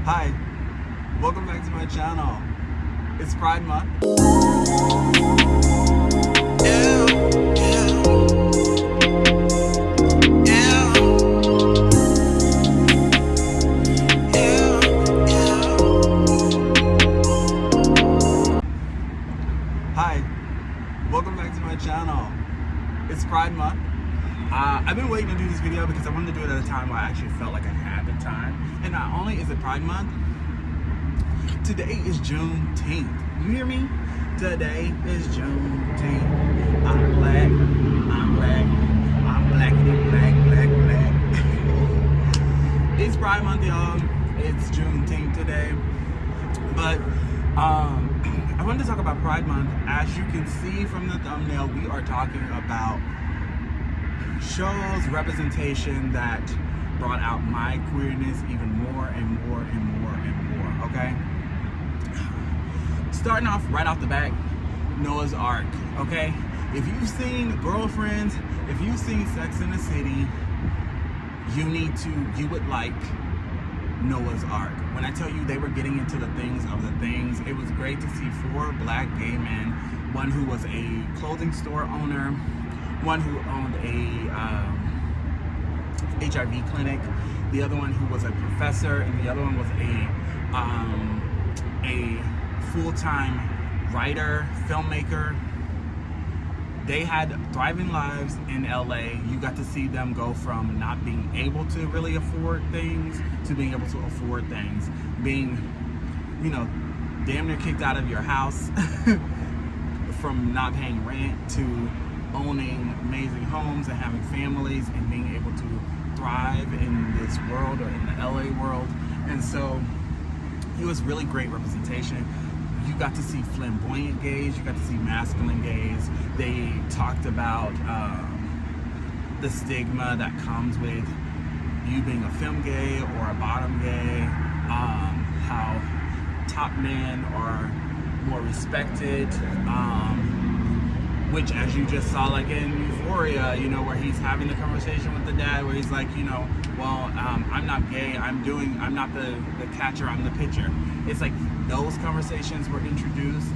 Hi, welcome back to my channel. It's Pride Month. Hi, welcome back to my channel. It's Pride Month. I've been waiting to do this video because I wanted to do it at a time where I actually felt like I had the time. And not only is it Pride Month, today is Juneteenth. You hear me? Today is Juneteenth. I'm black, I'm black, I'm blackity black, black, black. It's Pride Month, y'all. It's Juneteenth today. But I wanted to talk about Pride Month. As you can see from the thumbnail, we are talking about shows, representation that brought out my queerness even more and more and more and more, okay? Starting off right off the bat, Noah's Ark, okay? If you've seen Girlfriends, if you've seen Sex and the City, you would like Noah's Ark. When I tell you they were getting into the things of the things, it was great to see 4 black gay men, one who was a clothing store owner, one who owned a HIV clinic, the other one who was a professor, and the other one was a full-time writer, filmmaker. They had thriving lives in LA. You got to see them go from not being able to really afford things to being able to afford things. Being, damn near kicked out of your house from not paying rent to owning amazing homes and having families and being able to thrive in this world or in the LA world. And so it was really great representation. You got to see flamboyant gays, you got to see masculine gays. They talked about the stigma that comes with you being a femme gay or a bottom gay, how top men are more respected, which, as you just saw, like in Euphoria, where he's having the conversation with the dad, where he's like, I'm not gay, I'm not the catcher, I'm the pitcher. It's like those conversations were introduced.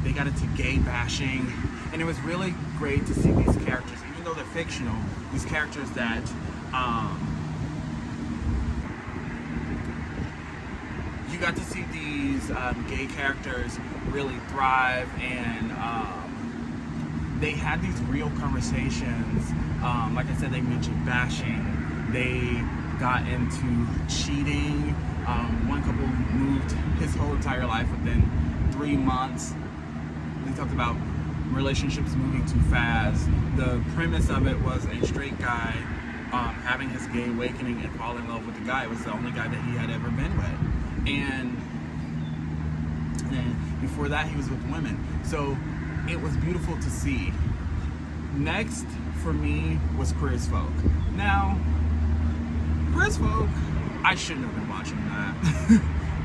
They got into gay bashing, and it was really great to see these characters, even though they're fictional, these characters that you got to see these gay characters really thrive, and they had these real conversations. Like I said, they mentioned bashing. They got into cheating. One couple moved his whole entire life within 3 months. They talked about relationships moving too fast. The premise of it was a straight guy having his gay awakening and fall in love with the guy. It was the only guy that he had ever been with. And before that, he was with women. So it was beautiful to see. Next for me was Queer as Folk. Now, Queer as Folk, I shouldn't have been watching that,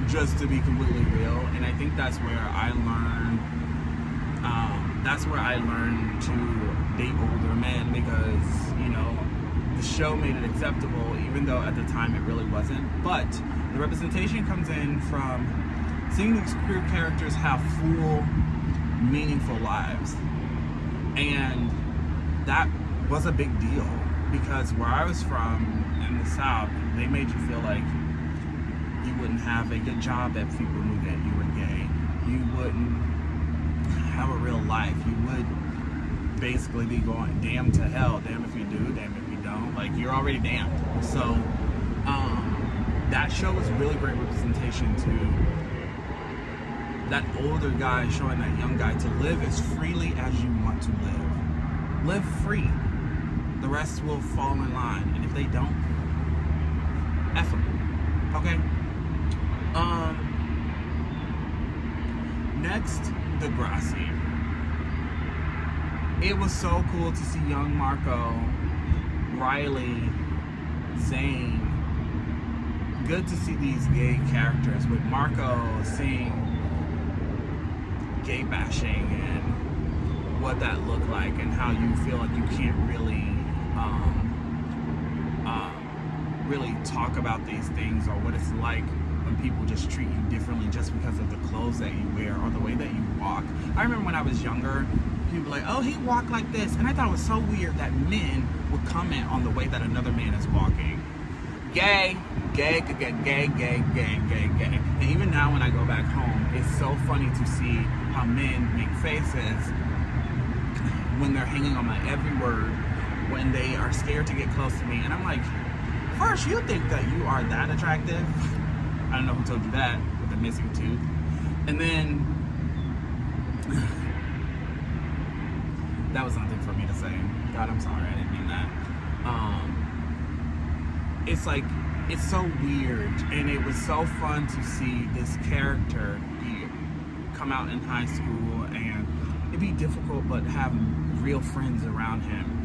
just to be completely real. And I think that's where I learned. That's where I learned to date older men, because the show made it acceptable, even though at the time it really wasn't. But the representation comes in from seeing these queer characters have full, meaningful lives, and that was a big deal, because where I was from in the South, they made you feel like you wouldn't have a good job if people knew that you were gay. You wouldn't have a real life. You would basically be going damn to hell, damn if you do, damn if you don't. Like, you're already damned. So that show was really great representation to that older guy showing that young guy to live as freely as you want to live. Live free. The rest will fall in line, and if they don't, F them. Okay? Next, Degrassi. It was so cool to see young Marco, Riley, Zane. Good to see these gay characters, with Marco seeing gay bashing and what that looked like, and how you feel like you can't really really talk about these things, or what it's like when people just treat you differently just because of the clothes that you wear or the way that you walk. I remember when I was younger, people were like, oh, he walked like this. And I thought it was so weird that men would comment on the way that another man is walking. Gay, gay, gay, gay, gay, gay, gay, gay. And even now when I go back home, it's so funny to see how men make faces when they're hanging on my every word, when they are scared to get close to me. And I'm like, first, you think that you are that attractive? I don't know who told you that with the missing tooth. And then, that was nothing for me to say. God, I'm sorry, I didn't mean that. It's like, it's so weird, and it was so fun to see this character come out in high school, and it'd be difficult, but have real friends around him.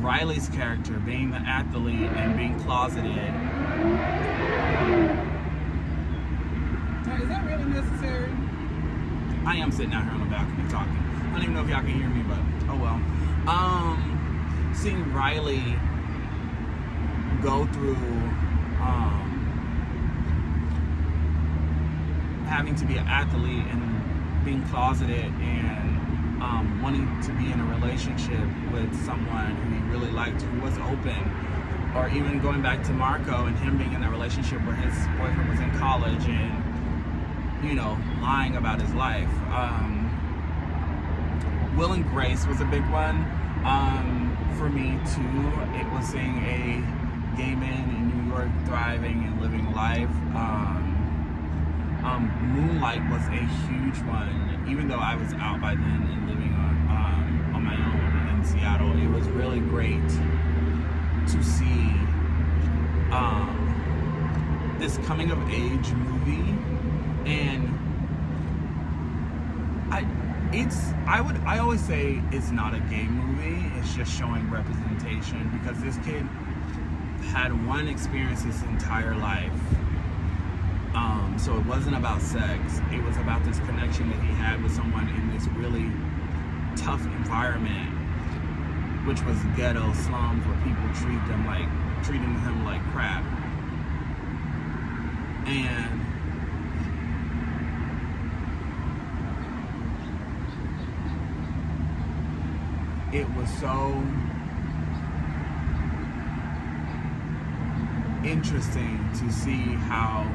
Riley's character being the athlete and being closeted. Is that really necessary? I am sitting out here on the balcony talking. I don't even know if y'all can hear me, but oh well. Seeing Riley go through having to be an athlete and being closeted and wanting to be in a relationship with someone who he really liked, who was open, or even going back to Marco and him being in that relationship where his boyfriend was in college and, you know, lying about his life. Will and Grace was a big one for me too. It was seeing a gay man in New York thriving and living life. Moonlight was a huge one, even though I was out by then and living on my own in Seattle. It was really great to see this coming of age movie, and I always say it's not a gay movie, it's just showing representation, because this kid had one experience his entire life. So it wasn't about sex, it was about this connection that he had with someone in this really tough environment, which was ghetto slums where people treating him like crap. And it was so interesting to see how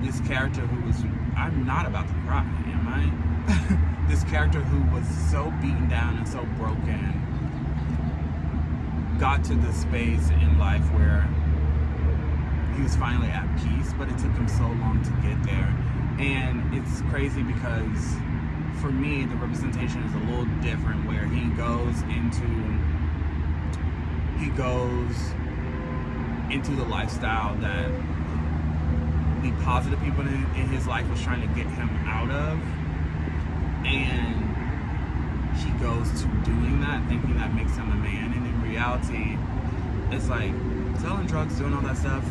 this character who was, I'm not about to cry, am I? This character who was so beaten down and so broken got to the space in life where he was finally at peace, but it took him so long to get there. And it's crazy because for me, the representation is a little different, where he goes into the lifestyle that the positive people in his life was trying to get him out of, and he goes to doing that thinking that makes him a man, and in reality it's like selling drugs, doing all that stuff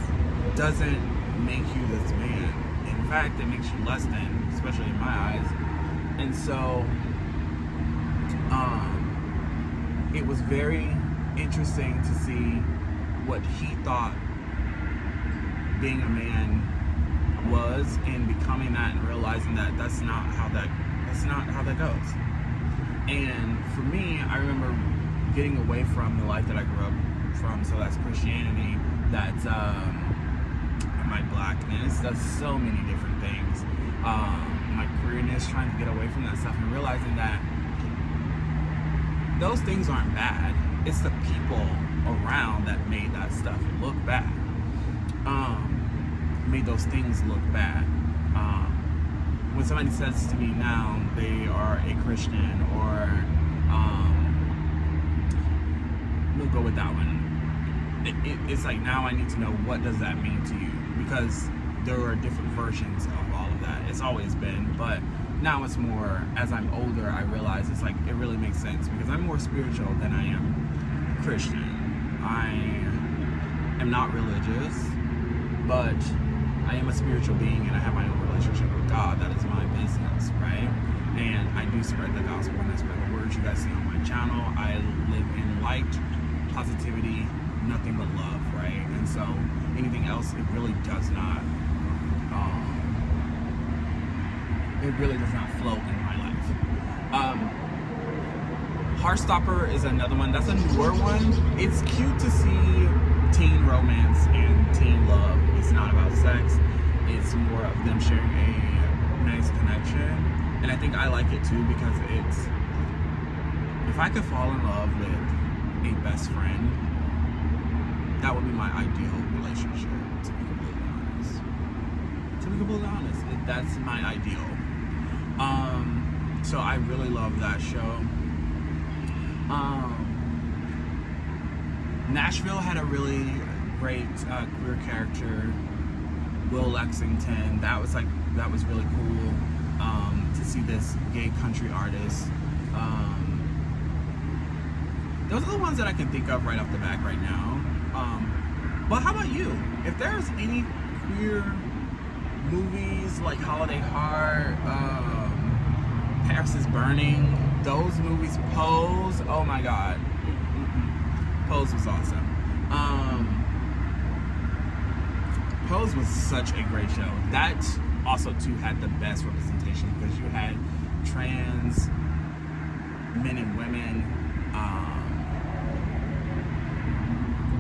doesn't make you this man. In fact, it makes you less than, especially in my eyes. And so it was very interesting to see what he thought being a man was, and becoming that, and realizing that that's not how that goes. And for me, I remember getting away from the life that I grew up from, so that's Christianity, that's my blackness, that's so many different things, my queerness, trying to get away from that stuff, and realizing that those things aren't bad, it's the people around that made that stuff look bad, made those things look bad. When somebody says to me now they are a Christian, or we'll go with that one, it's like, now I need to know, what does that mean to you? Because there are different versions of all of that. It's always been, but now it's more, as I'm older, I realize it's like, it really makes sense, because I'm more spiritual than I am Christian. I am not religious, but I am a spiritual being, and I have my own relationship with God. That is my business, right? and I do spread the gospel and I spread the word. You guys see on my channel, I live in light, positivity, nothing but love, right? And so anything else, it really does not float in my life. Heartstopper is another one. That's a newer one. It's cute to see teen romance and teen love. It's not about sex. It's more of them sharing a nice connection. And I think I like it too because it's, if I could fall in love with a best friend, that would be my ideal relationship, to be completely honest. That's my ideal. So I really love that show. Nashville had a really great queer character, Will Lexington. That was really cool to see this gay country artist. Those are the ones that I can think of right off the back right now. But how about you? If there's any queer movies like Holiday Heart, Paris is Burning, those movies, Pose, oh my god. Pose was awesome. Pose was such a great show. That also too had the best representation because you had trans men and women,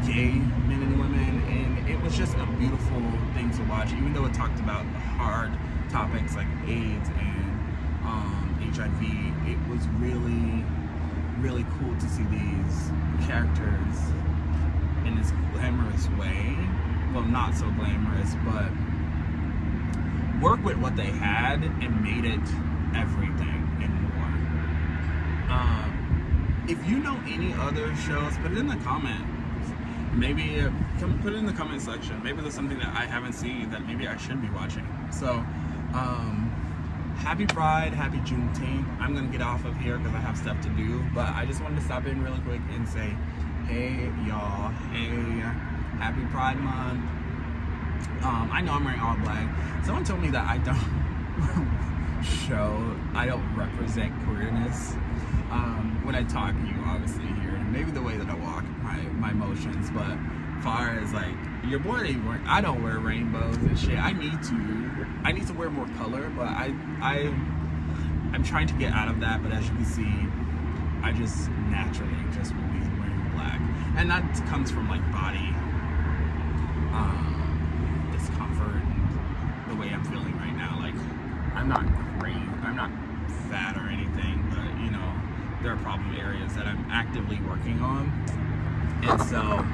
gay men and women, and it was just a beautiful thing to watch, even though it talked about hard topics like AIDS and HIV. It was really, really cool to see these characters in this glamorous way. Well, not so glamorous, but work with what they had and made it everything and more. If you know any other shows, put it in the comments. Maybe put it in the comment section. Maybe there's something that I haven't seen that maybe I should be watching. So, happy Pride, happy Juneteenth. I'm gonna get off of here because I have stuff to do, but I just wanted to stop in really quick and say, hey y'all, hey, happy Pride Month. I know I'm wearing all black. Someone told me that I don't represent queerness. When I talk, you obviously hear, and maybe the way that I walk, my motions, but far as like, your boy I don't wear rainbows and shit. I need to wear more color, but I'm trying to get out of that, but as you can see, I just naturally just will be wearing black. And that comes from like body discomfort and the way I'm feeling right now. Like, I'm not great, I'm not fat or anything, but you know, there are problem areas that I'm actively working on. And so,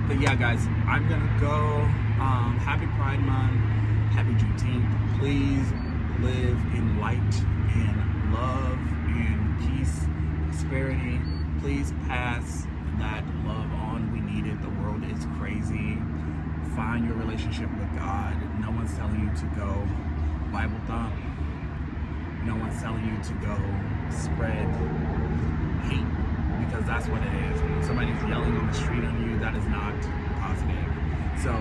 but yeah guys, I'm gonna go. Happy Pride Month, happy Juneteenth. Please live in light and love and peace, prosperity. Please pass that love on. We need it. The world is crazy. Find your relationship with God. No one's telling you to go Bible thump. No one's telling you to go spread hate, because that's what it is. When somebody's yelling on the street on you, that is not positive. So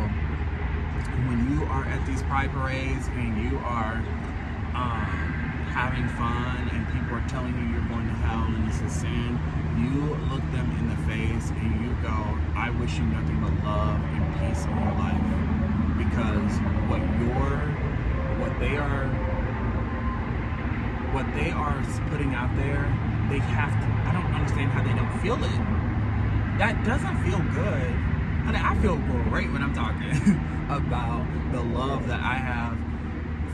when you are at these pride parades and you are having fun and people are telling you you're going to hell and this is sin, you look them in the face and you go, I wish you nothing but love and peace in your life, because what they are putting out there, they have to, I don't understand how they don't feel it. That doesn't feel good. I mean, I feel great when I'm talking about the love that I have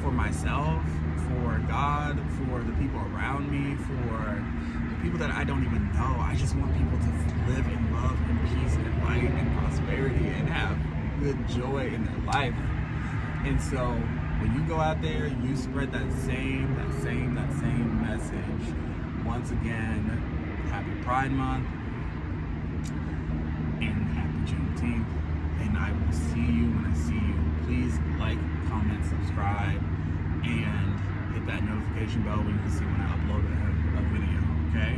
for myself, for God, for the people around me, for the people that I don't even know. I just want people to live in love and peace and light and prosperity and have good joy in their life. And so when you go out there, you spread that same message. Once again, happy Pride Month and happy Juneteenth. And I will see you when I see you. Please like, comment, subscribe, and hit that notification bell when you can see when I upload a video, okay?